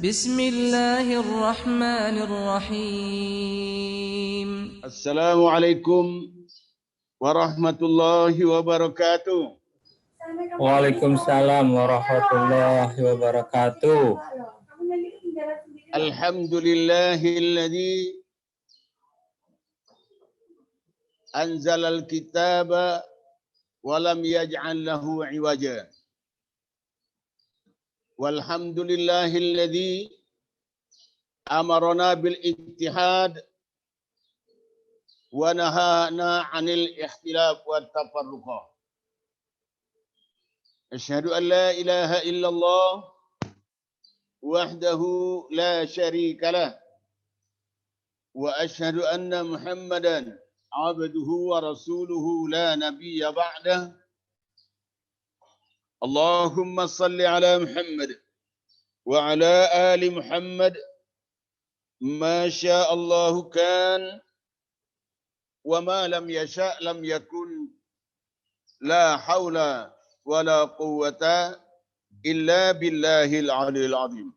بسم الله الرحمن الرحيم. السلام عليكم ورحمة الله وبركاته. Waalaikumsalam warahmatullahi wabarakatuh. الحمد لله الذي أنزل الكتاب ولم يجعل له عوجا والحمد لله الذي أمرنا بالاتحاد ونهانا عن الاختلاف والتفرق. أشهد أن لا إله إلا الله وحده لا شريك له وأشهد أن محمدا عبده ورسوله لا نبي بعده. اللهم صل على محمد وعلى آل محمد ما شاء الله كان وما لم يشاء لم يكن لا حول ولا قوة إلا بالله العلي العظيم.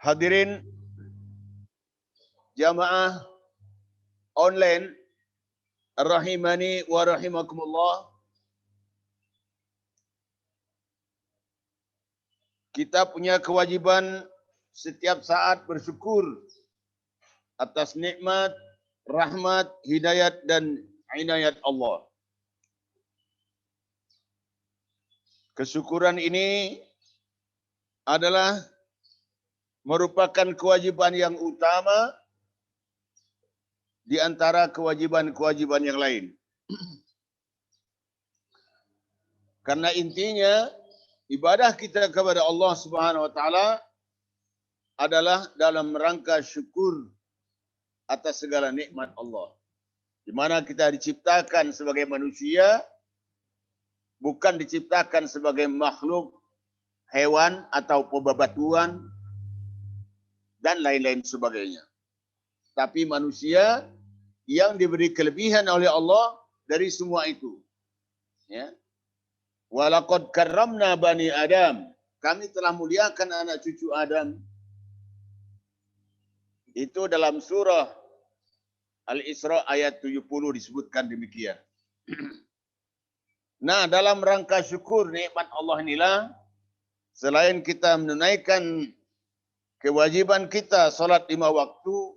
Hadirin jamaah online rahimani wa rahimakumullah. Kita punya kewajiban setiap saat bersyukur atas nikmat, rahmat, hidayat dan inayat Allah. Kesyukuran ini adalah merupakan kewajiban yang utama di antara kewajiban-kewajiban yang lain. Karena intinya ibadah kita kepada Allah Subhanahu wa taala adalah dalam rangka syukur atas segala nikmat Allah. Di mana kita diciptakan sebagai manusia, bukan diciptakan sebagai makhluk hewan atau bebatuan dan lain-lain sebagainya. Tapi manusia yang diberi kelebihan oleh Allah dari semua itu. Ya. Walaqad karramna bani Adam. Kami telah muliakan anak cucu Adam. Itu dalam surah Al-Isra ayat 70 disebutkan demikian. Nah, dalam rangka syukur nikmat Allah inilah, selain kita menunaikan kewajiban kita salat 5 waktu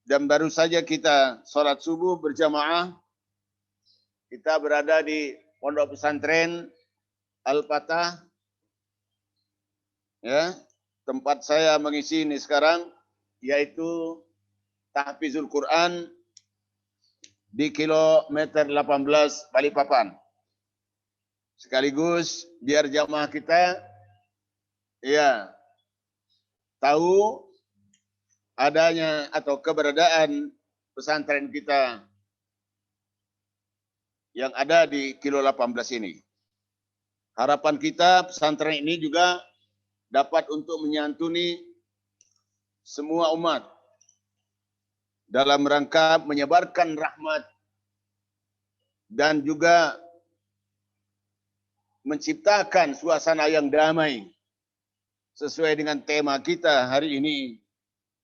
dan baru saja kita salat subuh berjamaah, kita berada di Pondok Pesantren Al-Fatah, ya, tempat saya mengisi ini sekarang, yaitu tahfizul Quran di kilometer 18 Balikpapan. Sekaligus biar jamaah kita ya tahu adanya atau keberadaan pesantren kita yang ada di kilo 18 ini. Harapan kita pesantren ini juga dapat untuk menyantuni semua umat dalam rangka menyebarkan rahmat dan juga menciptakan suasana yang damai sesuai dengan tema kita hari ini,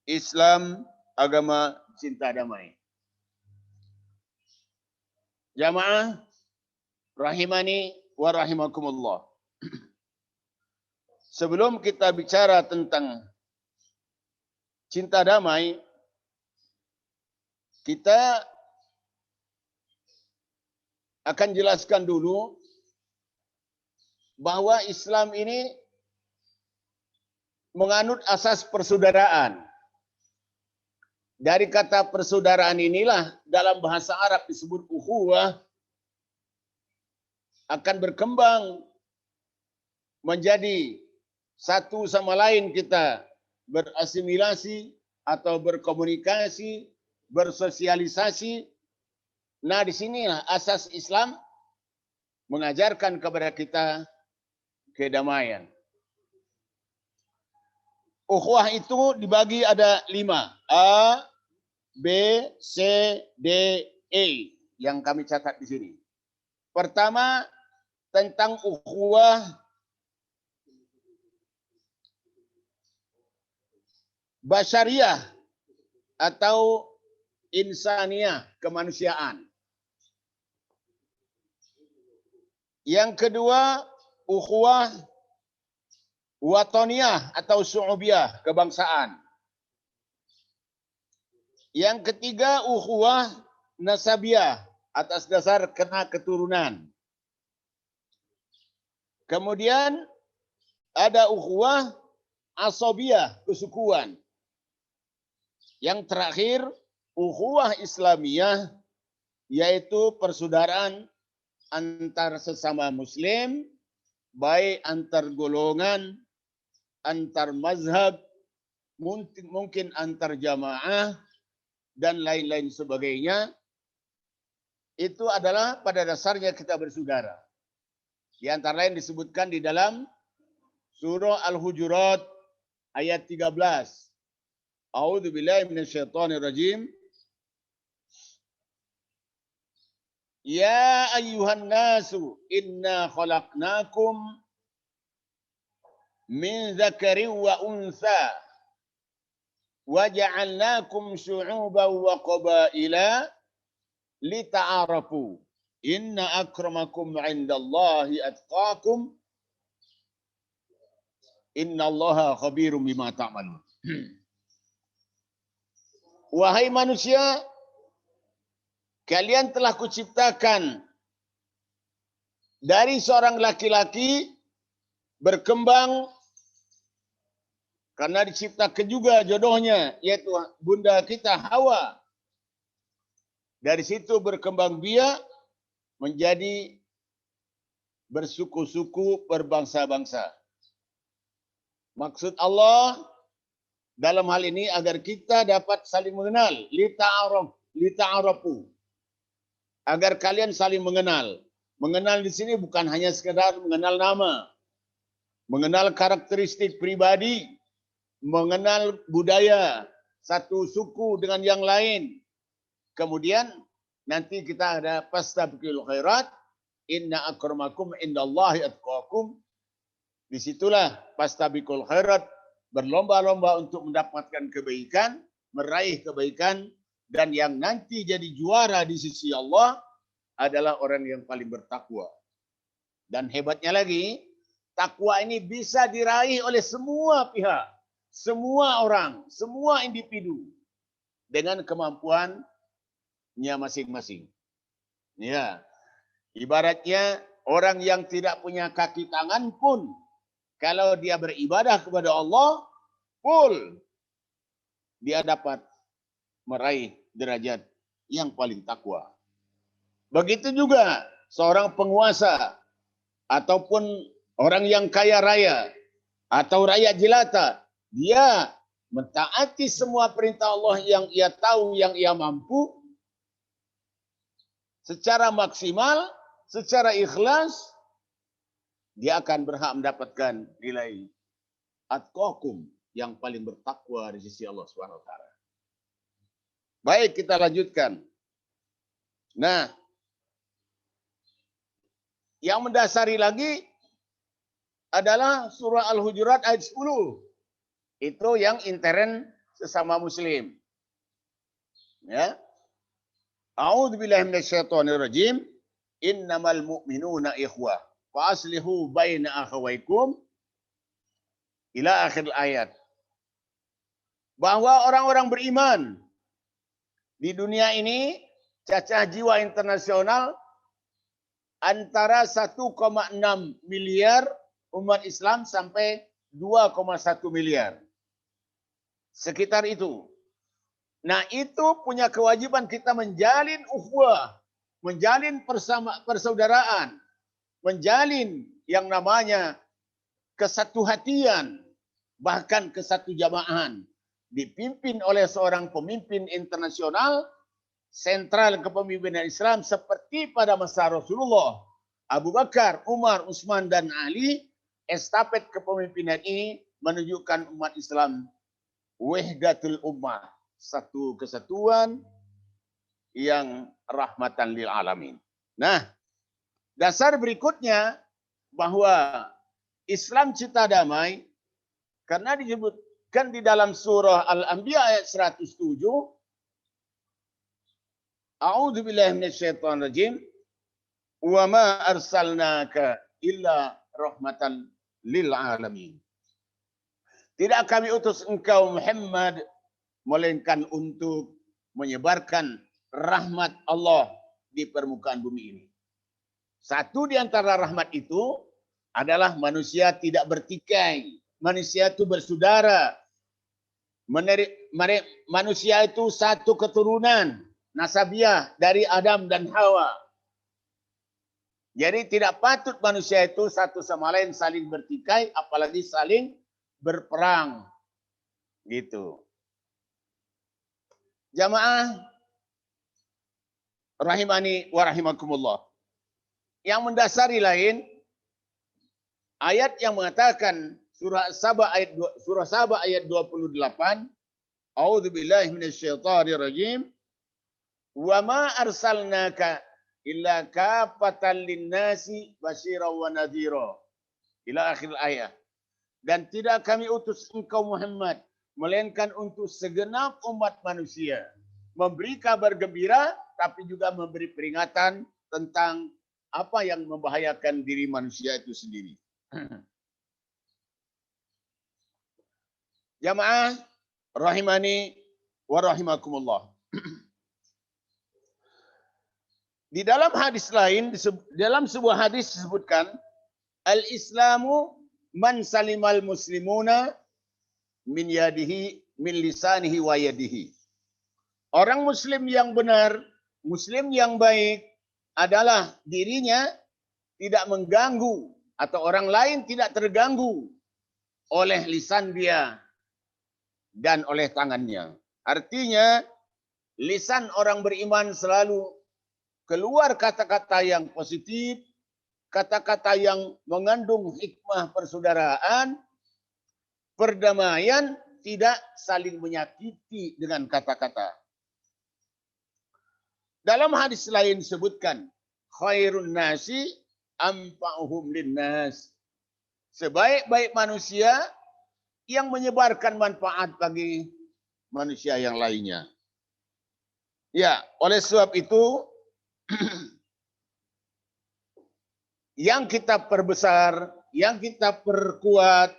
Islam, agama cinta damai. Jamaah rahimani wa rahimakumullah. Sebelum kita bicara tentang cinta damai, kita akan jelaskan dulu bahwa Islam ini menganut asas persaudaraan. Dari kata persaudaraan inilah dalam bahasa Arab disebut ukhuwah, akan berkembang menjadi satu sama lain kita berasimilasi atau berkomunikasi, bersosialisasi. Nah, di sinilah asas Islam mengajarkan kepada kita kedamaian. Ukhuwah itu dibagi ada 5. A, B, C, D, E yang kami catat di sini. Pertama, tentang ukhuwah basyariah atau insaniyah, kemanusiaan. Yang kedua, ukhuwah watoniyah atau su'ubiyah, kebangsaan. Yang ketiga, ukhuwah nasabiyah, atas dasar kena keturunan. Kemudian ada ukhuwah asobiyah, kesukuan. Yang terakhir, ukhuwah Islamiyah, yaitu persaudaraan antar sesama muslim, baik antar golongan, antar mazhab, mungkin antar jamaah, dan lain-lain sebagainya. Itu adalah pada dasarnya kita bersaudara. Di antara lain disebutkan di dalam surah Al-Hujurat ayat 13. A'udzu billahi minasyaitonir rajim. Ya ayyuhan nasu inna khalaqnakum min dzakarin wa untha wa ja'alnakum syu'uban wa qabaila lita'arafu. Inna akramakum 'indallahi atqakum. Innallaha khabirum bima ta'malun. Wahai manusia, kalian telah kuciptakan dari seorang laki-laki berkembang karena diciptakan juga jodohnya, yaitu bunda kita Hawa. Dari situ berkembang biak menjadi bersuku-suku, berbangsa-bangsa. Maksud Allah dalam hal ini agar kita dapat saling mengenal, lita'arafu. Agar kalian saling mengenal. Mengenal di sini bukan hanya sekedar mengenal nama, mengenal karakteristik pribadi, mengenal budaya satu suku dengan yang lain. Kemudian nanti kita ada fastabiqul khairat, inna akramakum indallahi atqakum. Disitulah fastabiqul khairat, berlomba-lomba untuk mendapatkan kebaikan, meraih kebaikan, dan yang nanti jadi juara di sisi Allah adalah orang yang paling bertakwa. Dan hebatnya lagi, takwa ini bisa diraih oleh semua pihak, semua orang, semua individu dengan kemampuannya masing-masing. Ya, ibaratnya orang yang tidak punya kaki tangan pun kalau dia beribadah kepada Allah, full, dia dapat meraih derajat yang paling takwa. Begitu juga seorang penguasa ataupun orang yang kaya raya atau rakyat jelata, dia mentaati semua perintah Allah yang ia tahu, yang ia mampu, secara maksimal, secara ikhlas, dia akan berhak mendapatkan nilai atqakum, yang paling bertakwa di sisi Allah SWT. Baik, kita lanjutkan. Nah, yang mendasari lagi adalah surah Al-Hujurat ayat 10. Itu yang intern sesama muslim. Ya. A'udzu billahi minasyaitonir rajim. Innamal mu'minuna ikhwah. Fa aslihu baina akhawaykum ila akhir ayat. Bahwa orang-orang beriman di dunia ini, cacah jiwa internasional antara 1,6 miliar umat Islam sampai 2,1 miliar. Sekitar itu. Nah, itu punya kewajiban kita menjalin ukhuwah, menjalin persaudaraan, menjalin yang namanya kesatu hatian, bahkan kesatu jamaahan, dipimpin oleh seorang pemimpin internasional, sentral kepemimpinan Islam seperti pada masa Rasulullah, Abu Bakar, Umar, Utsman, dan Ali. Estafet kepemimpinan ini menunjukkan umat Islam wahdatul ummah, satu kesatuan yang rahmatan lil alamin. Nah, Dasar berikutnya bahwa Islam cipta damai karena disebutkan di dalam surah Al-Anbiya ayat 107, A'udzu billahi minasyaitonir rajim, wa ma arsalnaka illa rahmatan lil alamin. Tidak kami utus engkau Muhammad melainkan untuk menyebarkan rahmat Allah di permukaan bumi ini. Satu di antara rahmat itu adalah manusia tidak bertikai. Manusia itu bersaudara. Manusia itu satu keturunan nasabiah dari Adam dan Hawa. Jadi tidak patut manusia itu satu sama lain saling bertikai, apalagi saling berperang. Gitu. Jamaah rahimani wa rahimakumullah. Yang mendasari lain ayat yang mengatakan surah Saba ayat 28, A'udzu billahi minasyaitonir rajim, wa ma arsalnaka illa kafatan linnasi basyiran wa nadhira. Ila akhir ayat. Dan tidak kami utus engkau Muhammad melainkan untuk segenap umat manusia, memberi kabar gembira tapi juga memberi peringatan tentang apa yang membahayakan diri manusia itu sendiri. Jamaah rahimani wa rahimakumullah. Di dalam hadis lain, dalam sebuah hadis disebutkan, al-Islamu man salimal muslimuna min yadihi min lisanihi wa yadihi. Orang muslim yang benar, muslim yang baik adalah dirinya tidak mengganggu atau orang lain tidak terganggu oleh lisan dia dan oleh tangannya. Artinya lisan orang beriman selalu keluar kata-kata yang positif, kata-kata yang mengandung hikmah persaudaraan, perdamaian, tidak saling menyakiti dengan kata-kata. Dalam hadis lain disebutkan, khairun nasi anfa'uhum linnas. Sebaik-baik manusia yang menyebarkan manfaat bagi manusia yang lainnya. Ya, oleh sebab itu yang kita perbesar, yang kita perkuat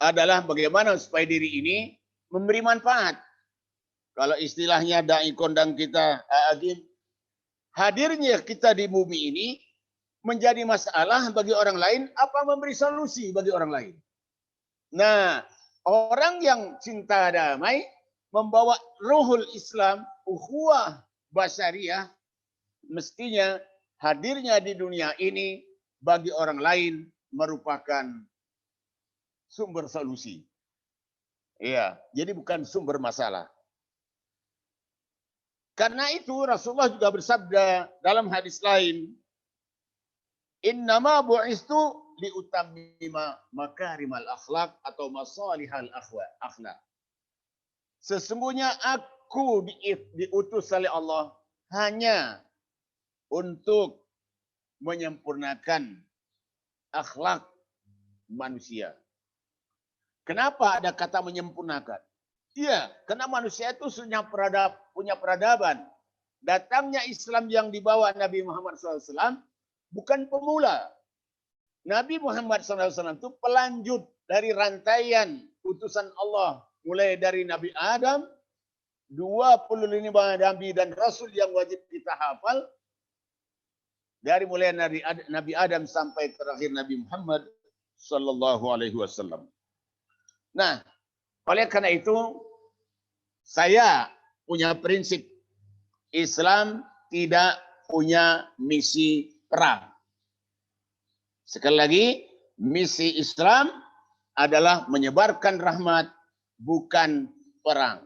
adalah bagaimana supaya diri ini memberi manfaat. Kalau istilahnya dai kondang kita, hadirnya kita di bumi ini menjadi masalah bagi orang lain, apa memberi solusi bagi orang lain. Nah, orang yang cinta damai membawa ruhul Islam, ukhuwah basyariah, mestinya hadirnya di dunia ini bagi orang lain merupakan sumber solusi. Iya, jadi bukan sumber masalah. Karena itu Rasulullah juga bersabda dalam hadis lain, innama bu'istu liutammima makarimal akhlak atau masalihal akhlak. Sesungguhnya aku diutus oleh Allah hanya untuk menyempurnakan akhlak manusia. Kenapa ada kata menyempurnakan? Iya, karena manusia itu punya peradaban. Datangnya Islam yang dibawa Nabi Muhammad SAW bukan pemula. Nabi Muhammad SAW itu pelanjut dari rantaian utusan Allah. Mulai dari Nabi Adam, 25 Nabi dan Rasul yang wajib kita hafal. Dari mulai Nabi Adam sampai terakhir Nabi Muhammad SAW. Nah, oleh karena itu, saya punya prinsip Islam tidak punya misi perang. Sekali lagi, misi Islam adalah menyebarkan rahmat, bukan perang.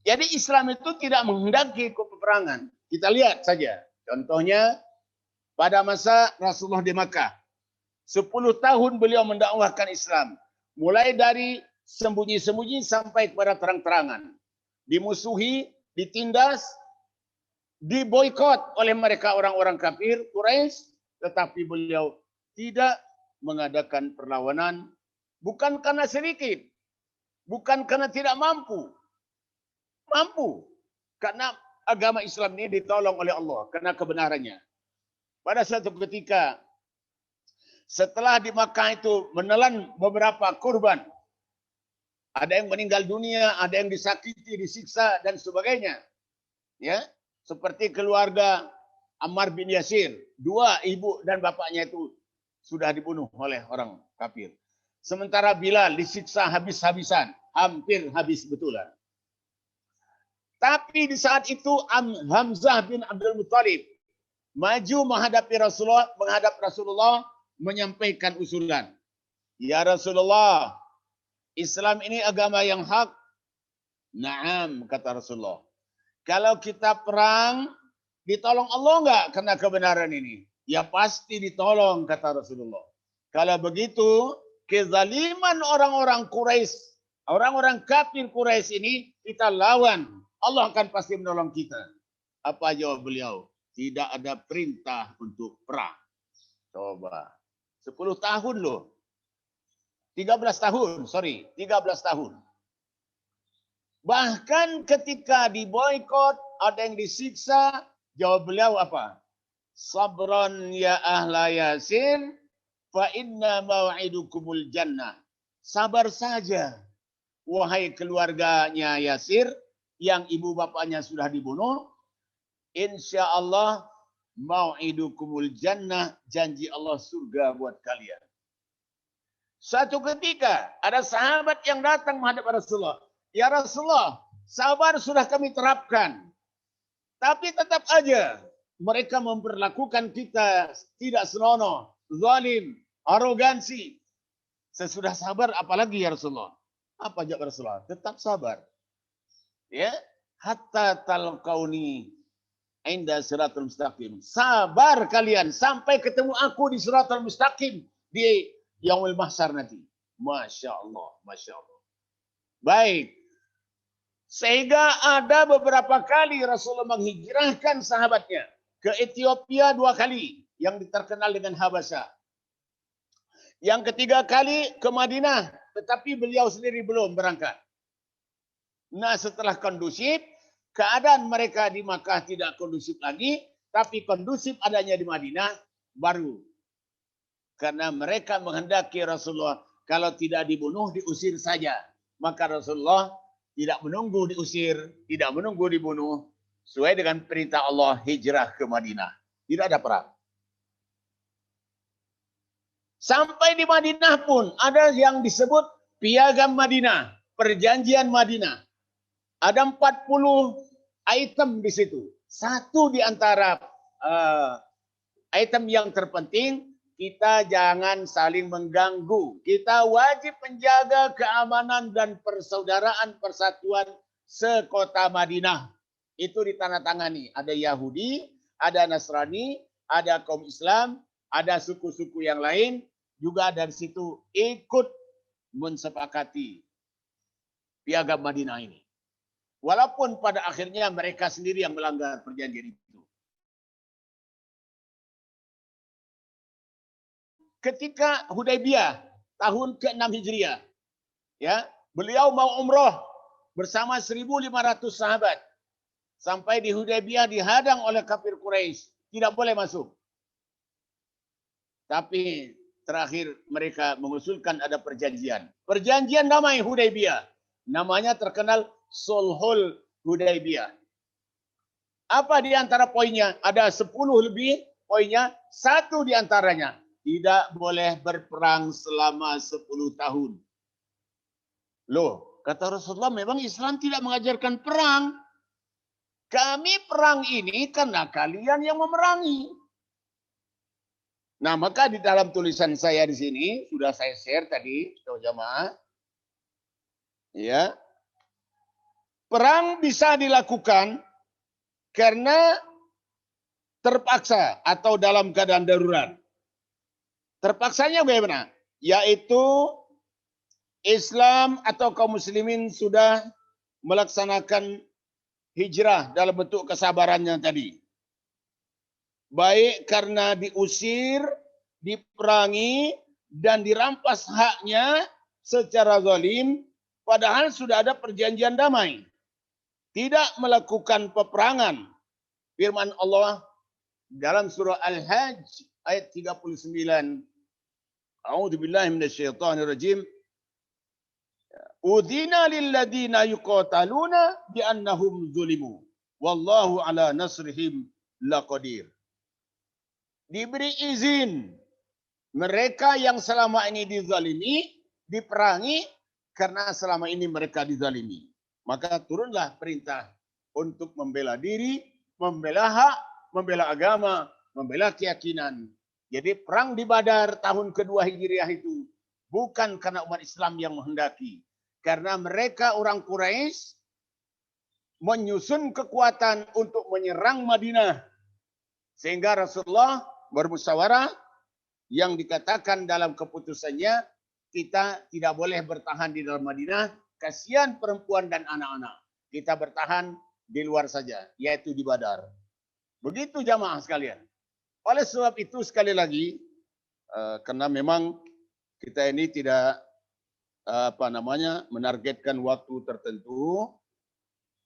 Jadi Islam itu tidak menghendaki peperangan. Kita lihat saja. Contohnya, pada masa Rasulullah di Makkah. 10 tahun beliau mendakwahkan Islam. Mulai dari sembunyi-sembunyi sampai kepada terang-terangan. Dimusuhi, ditindas, diboikot oleh mereka orang-orang kafir Quraisy, tetapi beliau tidak mengadakan perlawanan, bukan karena sedikit, bukan karena tidak mampu. Mampu. Karena agama Islam ini ditolong oleh Allah karena kebenarannya. Pada suatu ketika setelah di Makkah itu menelan beberapa korban, ada yang meninggal dunia, ada yang disakiti, disiksa dan sebagainya. Ya, seperti keluarga Ammar bin Yasir, dua ibu dan bapaknya itu sudah dibunuh oleh orang kafir. Sementara Bilal disiksa habis-habisan, hampir habis betulan. Tapi di saat itu Hamzah bin Abdul Muttalib maju menghadap Rasulullah menyampaikan usulan. Ya Rasulullah, Islam ini agama yang hak. Naam, kata Rasulullah. Kalau kita perang, ditolong Allah enggak karena kebenaran ini? Ya pasti ditolong, kata Rasulullah. Kalau begitu, kezaliman orang-orang Quraisy, orang-orang kafir Quraisy ini kita lawan. Allah akan pasti menolong kita. Apa jawab beliau? Tidak ada perintah untuk perang. Coba. 10 tahun loh. 13 tahun. Bahkan ketika diboikot, ada yang disiksa, jawab beliau apa? Sabran ya ahla Yasir, fa inna maw'idukumul jannah. Sabar saja, wahai keluarganya Yasir, yang ibu bapaknya sudah dibunuh. Insya Allah mau'idukumul jannah, janji Allah surga buat kalian. Suatu ketika ada sahabat yang datang menghadap Rasulullah. Ya Rasulullah, sabar sudah kami terapkan. Tapi tetap aja mereka memperlakukan kita tidak senonoh, zalim, arogansi. Sesudah sabar apalagi ya Rasulullah? Apa jawab Rasulullah? Tetap sabar. Ya, hatta talqauni inda siratal mustaqim. Sabar kalian sampai ketemu aku di siratal mustaqim di yaumul mahsyar nanti. Masya Allah, Masya Allah. Baik. Sehingga ada beberapa kali Rasulullah menghijrahkan sahabatnya ke Ethiopia 2 kali yang terkenal dengan Habasyah. Yang ketiga kali ke Madinah, tetapi beliau sendiri belum berangkat. Nah, setelah kondusif, keadaan mereka di Makkah tidak kondusif lagi, tapi kondusif adanya di Madinah baru. Karena mereka menghendaki Rasulullah kalau tidak dibunuh diusir saja. Maka Rasulullah tidak menunggu diusir, tidak menunggu dibunuh. Sesuai dengan perintah Allah hijrah ke Madinah. Tidak ada perang. Sampai di Madinah pun ada yang disebut Piagam Madinah, Perjanjian Madinah. Ada 40 item di situ. Satu di antara item yang terpenting, kita jangan saling mengganggu. Kita wajib menjaga keamanan dan persaudaraan persatuan sekota Madinah. Itu ditandatangani. Ada Yahudi, ada Nasrani, ada kaum Islam, ada suku-suku yang lain. Juga dari situ ikut mensepakati Piagam Madinah ini. Walaupun pada akhirnya mereka sendiri yang melanggar perjanjian itu. Ketika Hudaybiyah tahun ke-6 Hijriah, ya, beliau mau umroh bersama 1.500 sahabat. Sampai di Hudaybiyah dihadang oleh kafir Quraisy, tidak boleh masuk. Tapi terakhir mereka mengusulkan ada perjanjian. Perjanjian damai Hudaybiyah. Namanya terkenal Sulhul Hudaybiyah. Apa di antara poinnya? Ada 10 lebih poinnya. Satu di antaranya, tidak boleh berperang selama 10 tahun. Loh, kata Rasulullah, memang Islam tidak mengajarkan perang. Kami perang ini karena kalian yang memerangi. Nah, maka di dalam tulisan saya di sini, sudah saya share tadi, jamaah. Ya. Perang bisa dilakukan karena terpaksa atau dalam keadaan darurat. Terpaksanya bagaimana? Yaitu Islam atau kaum muslimin sudah melaksanakan hijrah dalam bentuk kesabarannya tadi. Baik karena diusir, diperangi, dan dirampas haknya secara zalim, padahal sudah ada perjanjian damai. Tidak melakukan peperangan. Firman Allah dalam surah Al-Hajj ayat 39. A'udzubillahi minasyaitonirrajim. Udzina lilladina yuqataluna biannahum zulimu. Wallahu ala nasrihim laqadir. Diberi izin mereka yang selama ini dizalimi, diperangi karena selama ini mereka dizalimi. Maka turunlah perintah untuk membela diri, membela hak, membela agama, membela keyakinan. Jadi perang di Badar tahun kedua Hijriah itu bukan karena umat Islam yang menghendaki. Karena mereka orang Quraisy menyusun kekuatan untuk menyerang Madinah. Sehingga Rasulullah bermusyawarah yang dikatakan dalam keputusannya, kita tidak boleh bertahan di dalam Madinah, kasihan perempuan dan anak-anak. Kita bertahan di luar saja, yaitu di Badar. Begitu jamaah sekalian. Oleh sebab itu sekali lagi, karena memang kita ini tidak menargetkan waktu tertentu,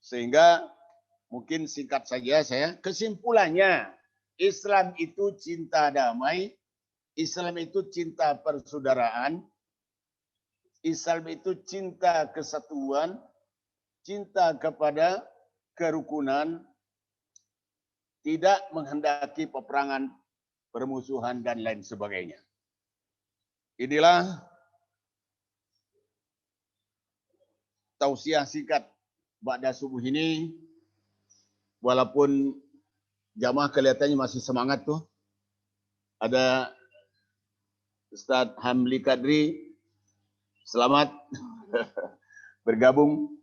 sehingga mungkin singkat saja saya. Kesimpulannya, Islam itu cinta damai, Islam itu cinta persaudaraan, Islam itu cinta kesatuan, cinta kepada kerukunan, tidak menghendaki peperangan, permusuhan, dan lain sebagainya. Inilah tausiah singkat ba'da subuh ini, walaupun jamaah kelihatannya masih semangat tuh. Ada Ustaz Hamli Kadri, selamat bergabung.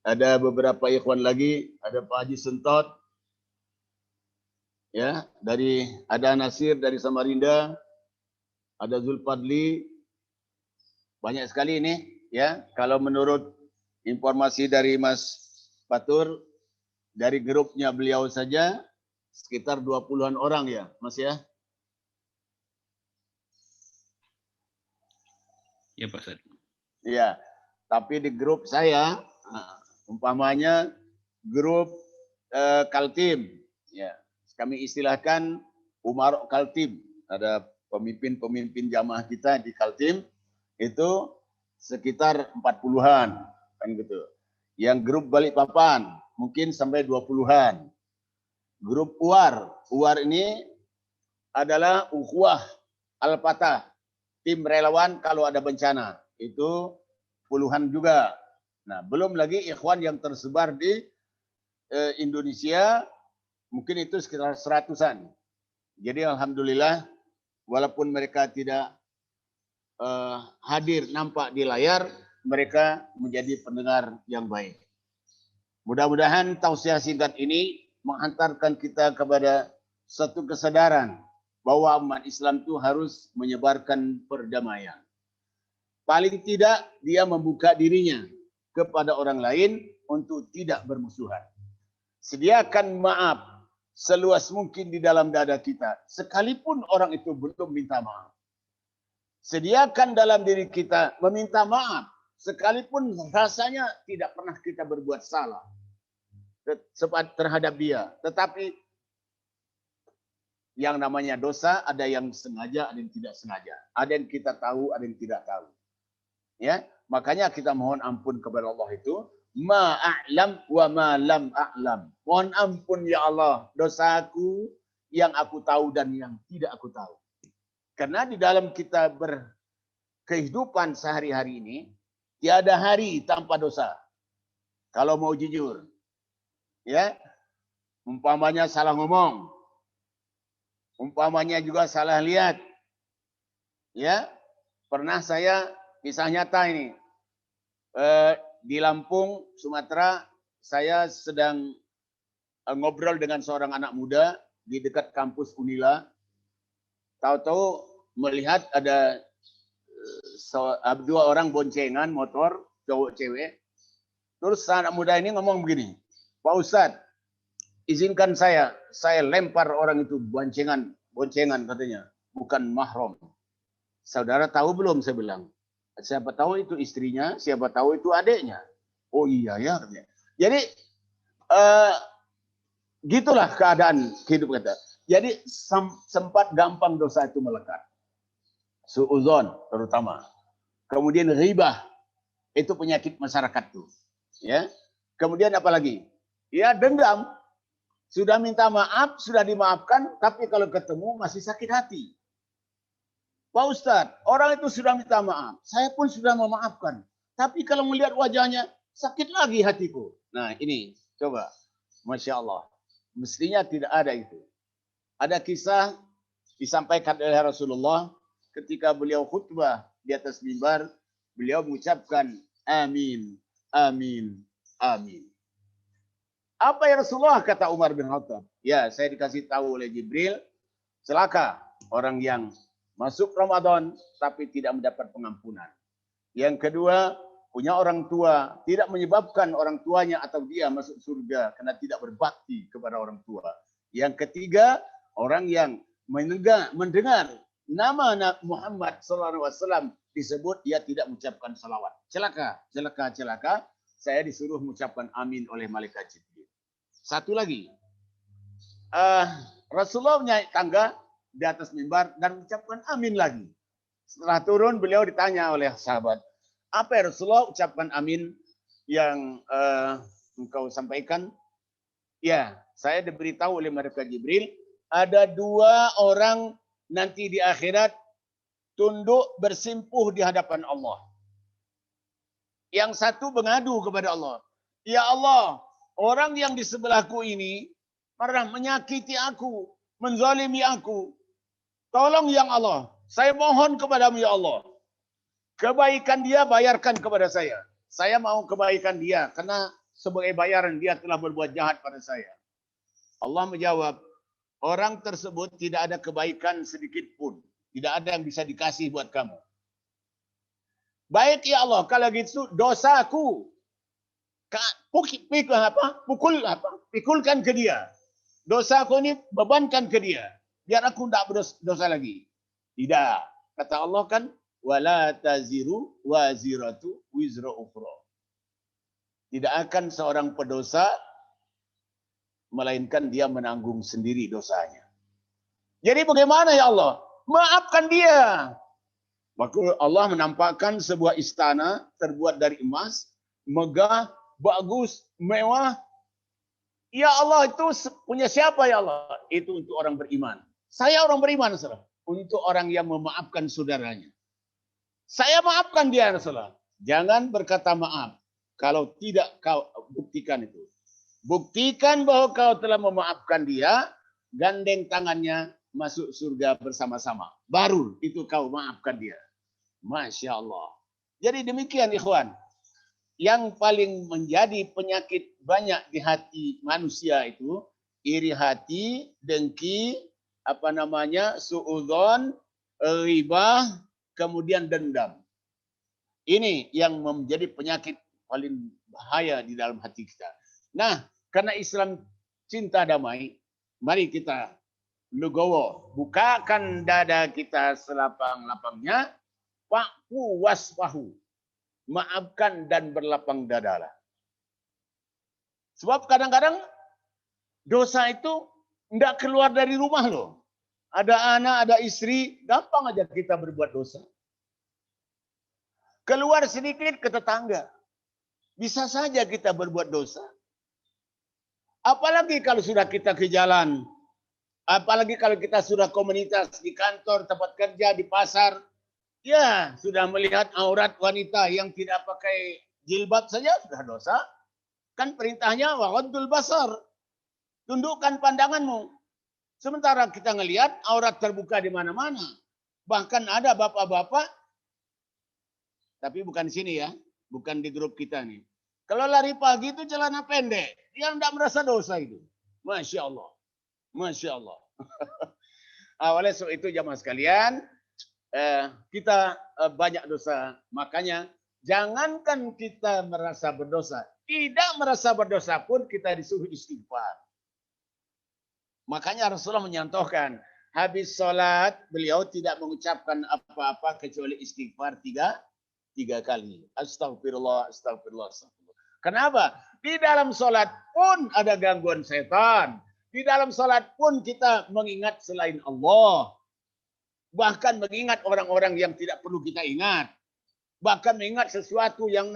Ada beberapa ikhwan lagi, ada Pak Haji Sentot, ya, ada Nasir dari Samarinda, ada Zulfadli, banyak sekali ini, ya. Kalau menurut informasi dari Mas Fatur, dari grupnya beliau saja sekitar 20-an orang ya, Mas ya? Ya Pak Ustaz. Iya, tapi di grup saya, umpamanya grup Kaltim, ya, kami istilahkan Umar Kaltim. Ada pemimpin-pemimpin jamaah kita di Kaltim itu sekitar 40-an, kan gitu. Yang grup Balikpapan mungkin sampai 20-an. Grup UAR ini adalah Ukhuwah Al-Fatah, tim relawan kalau ada bencana, itu puluhan juga. Nah, belum lagi ikhwan yang tersebar di Indonesia, mungkin itu sekitar 100-an. Jadi alhamdulillah, walaupun mereka tidak hadir nampak di layar, mereka menjadi pendengar yang baik. Mudah-mudahan tausiah singkat ini menghantarkan kita kepada satu kesadaran bahwa umat Islam itu harus menyebarkan perdamaian. Paling tidak dia membuka dirinya kepada orang lain untuk tidak bermusuhan. Sediakan maaf seluas mungkin di dalam dada kita, sekalipun orang itu belum minta maaf. Sediakan dalam diri kita meminta maaf, sekalipun rasanya tidak pernah kita berbuat salah terhadap dia. Tetapi yang namanya dosa ada yang sengaja, ada yang tidak sengaja. Ada yang kita tahu, ada yang tidak tahu. Ya, makanya kita mohon ampun kepada Allah itu, ma'a'lam wa ma lam a'lam. Mohon ampun ya Allah, dosaku yang aku tahu dan yang tidak aku tahu. Karena di dalam kita berkehidupan sehari-hari ini, tiada hari tanpa dosa. Kalau mau jujur. Ya, umpamanya salah ngomong, umpamanya juga salah lihat. Ya, pernah saya kisah nyata ini di Lampung, Sumatera, saya sedang ngobrol dengan seorang anak muda di dekat kampus Unila. Tahu-tahu melihat ada dua orang boncengan motor, cowok cewek. Terus anak muda ini ngomong begini, Pak Ustadz, izinkan saya lempar orang itu boncengan katanya, bukan mahram. Saudara tahu belum? Saya bilang. Siapa tahu itu istrinya, siapa tahu itu adiknya. Oh iya ya katanya. Jadi gitulah keadaan hidup kita. Jadi sempat gampang dosa itu melekat. Suudzon terutama. Kemudian ghibah, itu penyakit masyarakat tuh. Ya. Kemudian apa lagi? Ya dendam. Sudah minta maaf, sudah dimaafkan, tapi kalau ketemu masih sakit hati. Pak Ustadz, orang itu sudah minta maaf, saya pun sudah memaafkan. Tapi kalau melihat wajahnya, sakit lagi hatiku. Nah ini, coba. Masya Allah. Mestinya tidak ada itu. Ada kisah disampaikan oleh Rasulullah ketika beliau khutbah di atas mimbar, beliau mengucapkan amin, amin, amin. Apa ya Rasulullah, kata Umar bin Khattab? Ya, saya dikasih tahu oleh Jibril, celaka orang yang masuk Ramadan tapi tidak mendapat pengampunan. Yang kedua, punya orang tua, tidak menyebabkan orang tuanya atau dia masuk surga karena tidak berbakti kepada orang tua. Yang ketiga, orang yang mendengar nama Muhammad SAW disebut, dia tidak mengucapkan salawat. Celaka, celaka, celaka. Saya disuruh mengucapkan amin oleh malaikat Jibril. Satu lagi, Rasulullah naik tangga di atas mimbar dan mengucapkan amin lagi. Setelah turun, beliau ditanya oleh sahabat, apa ya Rasulullah ucapkan amin yang engkau sampaikan? Ya, saya diberitahu oleh malaikat Jibril, ada dua orang nanti di akhirat tunduk bersimpuh di hadapan Allah. Yang satu mengadu kepada Allah, ya Allah, orang yang di sebelahku ini pernah menyakiti aku, menzalimi aku. Tolong yang Allah, saya mohon kepadamu ya Allah, kebaikan dia bayarkan kepada saya. Saya mau kebaikan dia karena sebagai bayaran dia telah berbuat jahat pada saya. Allah menjawab, orang tersebut tidak ada kebaikan sedikit pun. Tidak ada yang bisa dikasih buat kamu. Baik ya Allah, kalau gitu dosaku pikulkan ke dia. Dosaku ini bebankan ke dia. Biar aku tidak berdosa lagi. Tidak. Kata Allah kan, wala taziru waziratu wizra ukhra. Tidak akan seorang pedosa melainkan dia menanggung sendiri dosanya. Jadi bagaimana ya Allah? Maafkan dia. Maka Allah menampakkan sebuah istana terbuat dari emas, megah, bagus, mewah. Ya Allah, itu punya siapa ya Allah? Itu untuk orang beriman. Saya orang beriman, Rasulullah. Untuk orang yang memaafkan saudaranya. Saya maafkan dia, Rasulullah. Jangan berkata maaf kalau tidak kau buktikan itu. Buktikan bahwa kau telah memaafkan dia, gandeng tangannya masuk surga bersama-sama. Baru itu kau maafkan dia. Masya Allah. Jadi demikian ikhwan. Yang paling menjadi penyakit banyak di hati manusia itu iri hati, dengki, suudzon, ghibah, kemudian dendam. Ini yang menjadi penyakit paling bahaya di dalam hati kita. Nah, karena Islam cinta damai, mari kita legowo, bukakan dada kita selapang-lapangnya, fa'fu wasfahu. Maafkan dan berlapang dadalah. Sebab kadang-kadang dosa itu tidak keluar dari rumah loh. Ada anak, ada istri, gampang aja kita berbuat dosa. Keluar sedikit ke tetangga. Bisa saja kita berbuat dosa. Apalagi kalau sudah kita ke jalan. Apalagi kalau kita sudah komunitas di kantor, tempat kerja, di pasar. Ya, sudah melihat aurat wanita yang tidak pakai jilbab saja sudah dosa. Kan perintahnya waghaddul basar. Tundukkan pandanganmu. Sementara kita ngelihat aurat terbuka di mana-mana. Bahkan ada bapak-bapak, tapi bukan di sini ya, bukan di grup kita nih. Kalau lari pagi itu celana pendek, dia tidak merasa dosa itu. Masya Allah. Masya Allah. Oleh sebab itu jamaah sekalian, kita banyak dosa. Makanya Jangankan kita merasa berdosa, tidak merasa berdosa pun kita disuruh istighfar. Makanya Rasulullah menyontohkan, habis sholat beliau tidak mengucapkan apa-apa kecuali istighfar tiga kali. Astagfirullah, astagfirullah, astagfirullah. Kenapa? Di dalam sholat pun ada gangguan setan. Di dalam sholat pun kita mengingat selain Allah. Bahkan mengingat orang-orang yang tidak perlu kita ingat. Bahkan mengingat sesuatu yang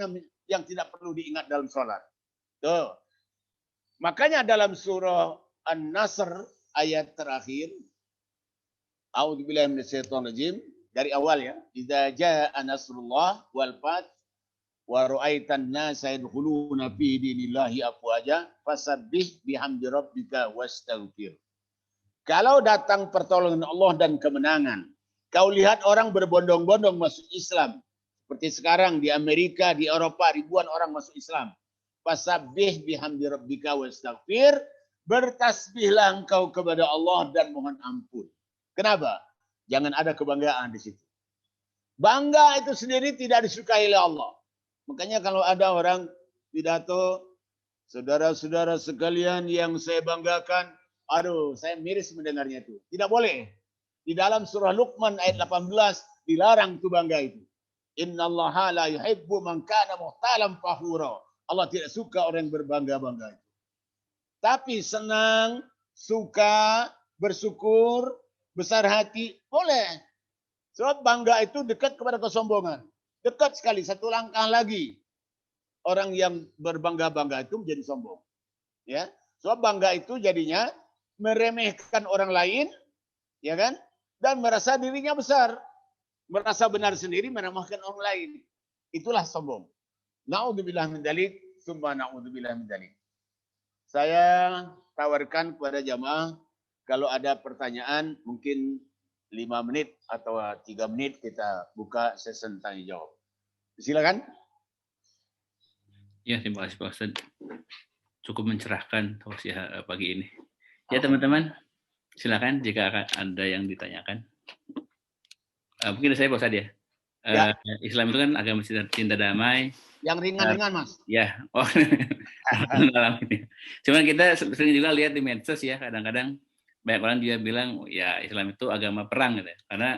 tidak perlu diingat dalam sholat. Tuh. Makanya dalam surah An-Nasr ayat terakhir, A'udzubillahi minasyaitonirrajim, dari awal ya, idza jaa nasrullah wal fath wa ra'aitan nasa yadkhuluna fi dinillahi afwaja fasabbih bihamdi rabbika wastaghfir. Kalau datang pertolongan Allah dan kemenangan, kau lihat orang berbondong-bondong masuk Islam. Seperti sekarang di Amerika, di Eropa, ribuan orang masuk Islam. Fasabbih bihamdi rabbika wastaghfir. Bertasbihlah engkau kepada Allah dan mohon ampun. Kenapa? Jangan ada kebanggaan di situ. Bangga itu sendiri tidak disukai oleh Allah. Makanya kalau ada orang pidato, saudara-saudara sekalian yang saya banggakan, aduh, saya miris mendengarnya itu. Tidak boleh. Di dalam surah Luqman ayat 18 dilarang itu bangga itu. Innallaha la yuhibbu man kana muhtalan fakhura. Allah tidak suka orang yang berbangga-bangga itu. Tapi senang, suka, bersyukur, besar hati, boleh. Sebab bangga itu dekat kepada kesombongan. Dekat sekali, satu langkah lagi. Orang yang berbangga-bangga itu menjadi sombong. Ya, sebab bangga itu jadinya meremehkan orang lain, ya kan? Dan merasa dirinya besar. Merasa benar sendiri, meremehkan orang lain. Itulah sombong. Na'udzubillah min dzalik, summa na'udzubillah min dzalik. Saya tawarkan kepada jamaah, kalau ada pertanyaan mungkin 5 menit atau 3 menit kita buka sesi tanya jawab. Silakan. Ya, terima kasih Pak Ustadz. Cukup mencerahkan tausiah pagi ini. Ya teman-teman, silakan jika ada yang ditanyakan. Mungkin saya Pak Ustadz ya. Islam itu kan agama cinta damai. Yang ringan-ringan Mas. Ya, cuman kita sering juga lihat di medsos ya, kadang-kadang banyak orang juga bilang ya Islam itu agama perang gitu ya. Karena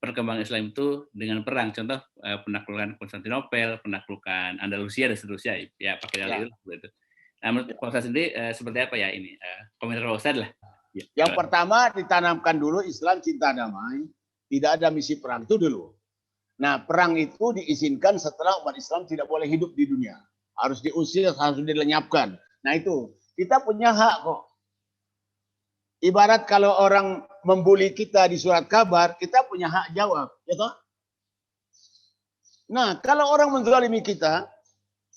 perkembangan Islam itu dengan perang. Contoh penaklukan Konstantinopel, penaklukan Andalusia dan seterusnya ya pakai dalil itu. Nah, menurut Pak Ustadz sendiri seperti apa ya ini? Komentar Pak Ustadz lah. Ya. Yang pertama ditanamkan dulu Islam cinta damai, tidak ada misi perang itu dulu. Nah, perang itu diizinkan setelah umat Islam tidak boleh hidup di dunia. Harus diusir, harus dilenyapkan. Nah itu, kita punya hak kok. Ibarat kalau orang membuli kita di surat kabar, kita punya hak jawab. Ya toh? Nah, kalau orang menzalimi kita,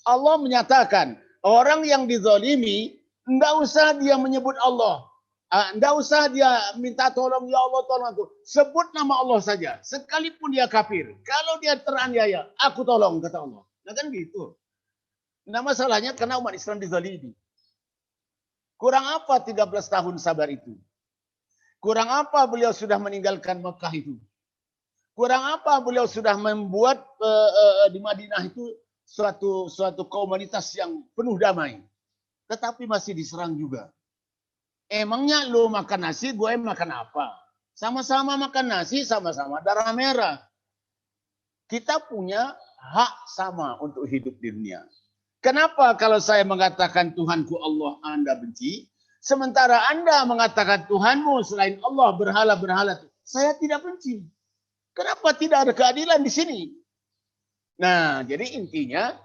Allah menyatakan, orang yang dizalimi, enggak usah dia menyebut Allah. Enggak usah dia minta tolong, ya Allah tolong aku. Sebut nama Allah saja. Sekalipun dia kafir. Kalau dia teraniaya, aku tolong, kata Allah. Nah kan gitu. Nah masalahnya karena umat Islam dizalimi. Kurang apa 13 tahun sabar itu? Kurang apa beliau sudah meninggalkan Mekah itu? Kurang apa beliau sudah membuat di Madinah itu suatu komunitas yang penuh damai. Tetapi masih diserang juga. Emangnya lu makan nasi, gue makan apa? Sama-sama makan nasi, sama-sama darah merah. Kita punya hak sama untuk hidup di dunia. Kenapa kalau saya mengatakan Tuhanku Allah, Anda benci? Sementara Anda mengatakan Tuhanmu selain Allah, berhala-berhala. Saya tidak benci. Kenapa tidak ada keadilan di sini? Nah, jadi intinya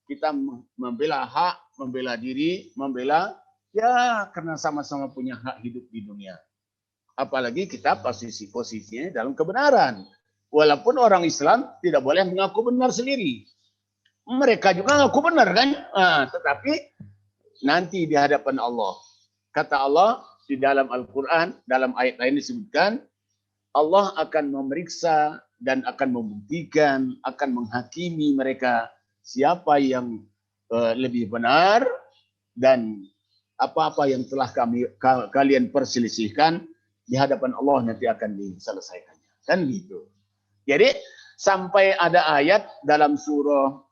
kita membela hak, membela diri, membela ya karena sama-sama punya hak hidup di dunia. Apalagi kita posisinya dalam kebenaran. Walaupun orang Islam tidak boleh mengaku benar sendiri. Mereka juga mengaku benar kan. Tetapi nanti di hadapan Allah. Kata Allah di dalam Al-Quran, dalam ayat lain disebutkan, Allah akan memeriksa dan akan membuktikan, akan menghakimi mereka siapa yang lebih benar dan apa-apa yang telah kalian perselisihkan di hadapan Allah nanti akan diselesaikannya. Kan gitu. Jadi Sampai ada ayat dalam surah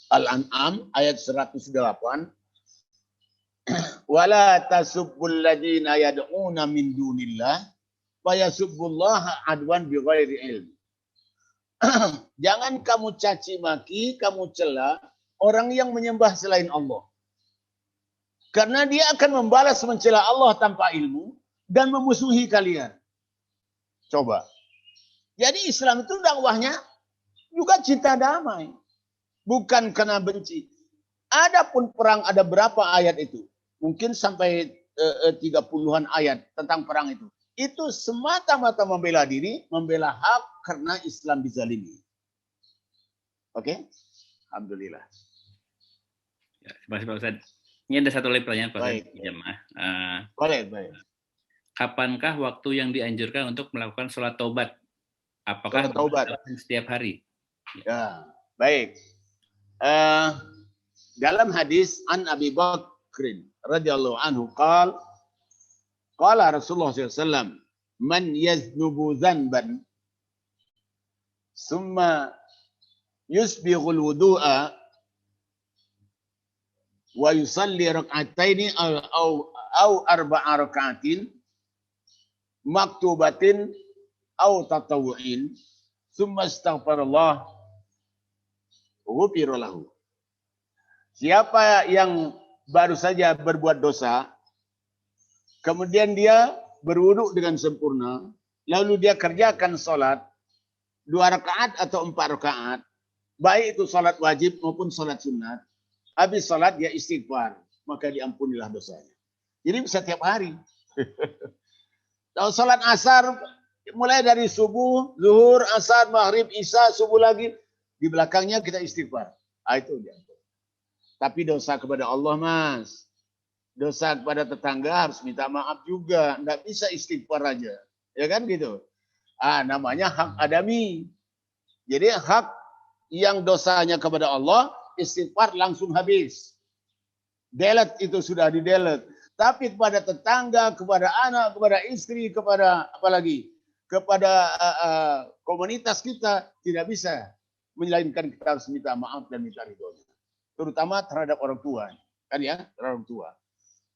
Al-An'am ayat 108, wala tasubbul ladzina yad'una min dunillah fa yasubbullaha adwan bighairi ilm. Jangan kamu caci maki, kamu cela orang yang menyembah selain Allah. Karena dia akan membalas mencela Allah tanpa ilmu dan memusuhi kalian. Coba. Jadi Islam itu dakwahnya juga cinta damai. Bukan karena benci. Adapun perang ada berapa ayat itu? Mungkin sampai 30-an ayat tentang perang itu. Itu semata-mata membela diri, membela hak karena Islam dizalimi. Oke? Alhamdulillah. Ya, terima kasih Pak Ustadz. Ini ada satu lagi pertanyaan Pak Baik. Jamaah. Baik. Kapankah waktu yang dianjurkan untuk melakukan sholat taubat? Apakah Sholat taubat setiap hari? Ya, baik. Dalam hadis an Abi Bakr radhiyallahu anhu qala Rasulullah SAW, man yaznubu zanban summa yusbighul wudu'a wa yusalli rak'ataini au arba'a rak'atin maktubatin au tatawu'in summa astaghfirullah ghufira lahu. Siapa yang baru saja berbuat dosa, kemudian dia berwudu dengan sempurna, lalu dia kerjakan sholat 2 rakaat atau 4 rakaat, baik itu sholat wajib maupun sholat sunat, habis sholat dia istighfar, maka diampunilah dosanya. Jadi bisa tiap hari. Kalau sholat asar, mulai dari subuh, zuhur, asar, maghrib, isya, subuh lagi, di belakangnya kita istighfar. Itu dia. Tapi dosa kepada Allah, Mas. Dosa kepada tetangga harus minta maaf juga. Nggak bisa istighfar aja. Ya kan gitu. Namanya hak adami. Jadi hak yang dosanya kepada Allah, istighfar langsung habis. Delete itu sudah di-delete. Tapi kepada tetangga, kepada anak, kepada istri, kepada apalagi, kepada komunitas kita tidak bisa. Melainkan kita harus minta maaf dan minta ridhonya. Terutama terhadap orang tua. Kan ya, terhadap orang tua.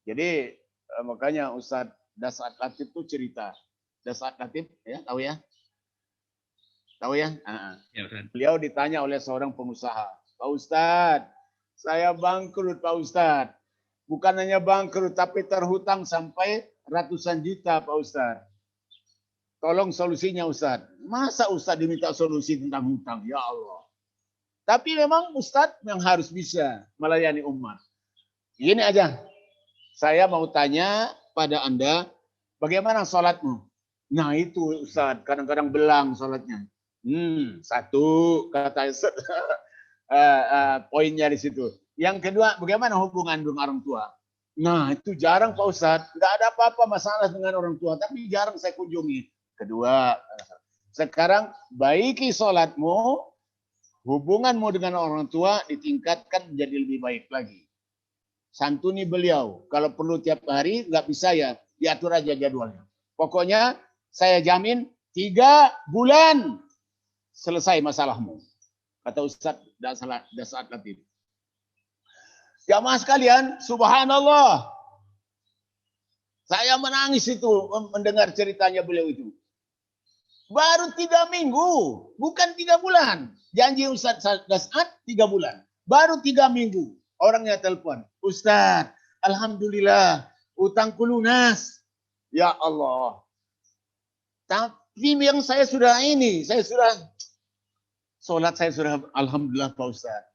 Jadi makanya Ustadz Dasat Latif itu cerita. Dasat Latif, ya, tahu ya? Tahu ya? Ya, Ustadz. Beliau ditanya oleh seorang pengusaha. Pak Ustadz, saya bangkrut Pak Ustadz. Bukan hanya bangkrut, tapi terhutang sampai ratusan juta Pak Ustadz. Tolong solusinya Ustadz. Masa Ustadz diminta solusi tentang hutang? Ya Allah. Tapi memang Ustadz yang harus bisa melayani umat. Ini aja. Saya mau tanya pada Anda, bagaimana sholatmu? Nah itu Ustadz, kadang-kadang belang sholatnya. Satu, kata Ustadz, poinnya di situ. Yang kedua, bagaimana hubungan dengan orang tua? Nah itu jarang Pak Ustadz. Nggak ada apa-apa masalah dengan orang tua, tapi jarang saya kunjungi. Kedua, sekarang baiki sholatmu, hubunganmu dengan orang tua ditingkatkan menjadi lebih baik lagi. Santuni beliau. Kalau perlu tiap hari, nggak bisa ya. Diatur aja jadwalnya. Pokoknya saya jamin 3 bulan selesai masalahmu. Kata Ustadz Dasat Latif. Jamaah sekalian, subhanallah. Saya menangis itu mendengar ceritanya beliau itu. Baru 3 minggu, bukan 3 bulan. Janji Ustadz Dasat 3 bulan. Baru 3 minggu. Orangnya telepon. Ustadz, alhamdulillah, utangku lunas. Ya Allah. Tapi yang saya sudah sholat saya sudah, alhamdulillah Pak Ustadz.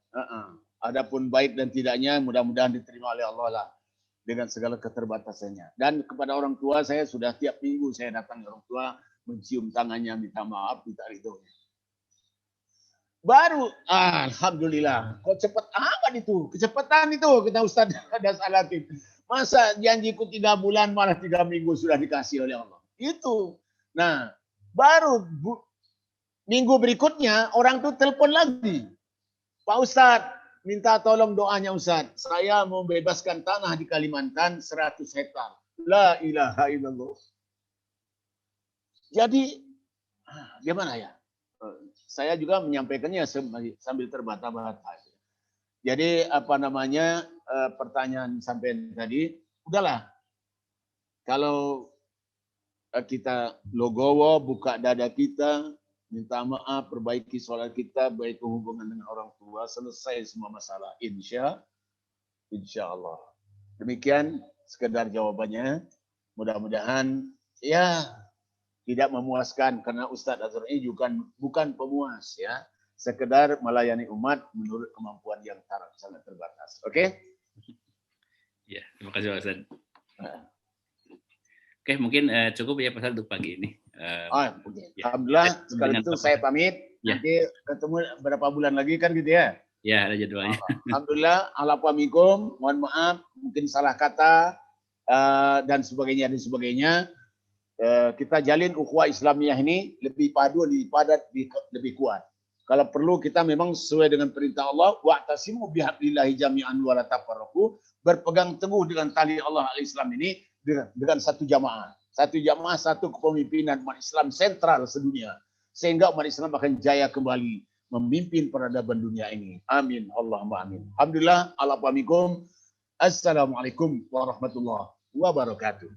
Adapun baik dan tidaknya mudah-mudahan diterima oleh Allah lah. Dengan segala keterbatasannya. Dan kepada orang tua saya sudah tiap minggu saya datang ke orang tua, mencium tangannya, minta maaf, minta ridhonya. Baru, alhamdulillah. Kok cepat amat itu? Kecepatan itu, kata Ustaz Dasat Latif. Masa janjiku 3 bulan, malah 3 minggu sudah dikasih oleh Allah. Itu. Nah, baru minggu berikutnya, orang itu telepon lagi. Pak Ustadz, minta tolong doanya Ustadz. Saya mau bebaskan tanah di Kalimantan 100 hektar. La ilaha illallah. Jadi, gimana ya? saya juga menyampaikannya sambil terbata-bata. Jadi pertanyaan sampai tadi, udahlah. Kalau kita logowo, buka dada kita, minta maaf, perbaiki sholat kita, baik hubungan dengan orang tua, selesai semua masalah. Insya Allah. Demikian sekedar jawabannya. Mudah-mudahan ya tidak memuaskan karena Ustadz Azhar ini bukan pemuas ya. Sekedar melayani umat menurut kemampuan yang sangat terbatas. Oke? Ya, terima kasih Pak Ustadz. Oke, mungkin cukup ya Pak Ustadz untuk pagi ini. Okay. Ya. Alhamdulillah, sekali itu saya pamit. Ya. Nanti ketemu berapa bulan lagi kan gitu ya? Ya, ada jadwalnya. Alhamdulillah, alaikum, mohon maaf, mungkin salah kata dan sebagainya. Kita jalin ukhuwah Islamiyah ini lebih padu, lebih padat, lebih kuat. Kalau perlu kita memang sesuai dengan perintah Allah, wa'tasimu bihablillahi jami'an wa la tafarraqu, berpegang teguh dengan tali Allah al-Islam ini dengan satu jamaah. Satu jamaah, satu kepemimpinan umat Islam sentral sedunia. Sehingga umat Islam akan jaya kembali memimpin peradaban dunia ini. Amin. Allahumma amin. Alhamdulillah. Assalamualaikum warahmatullahi wabarakatuh.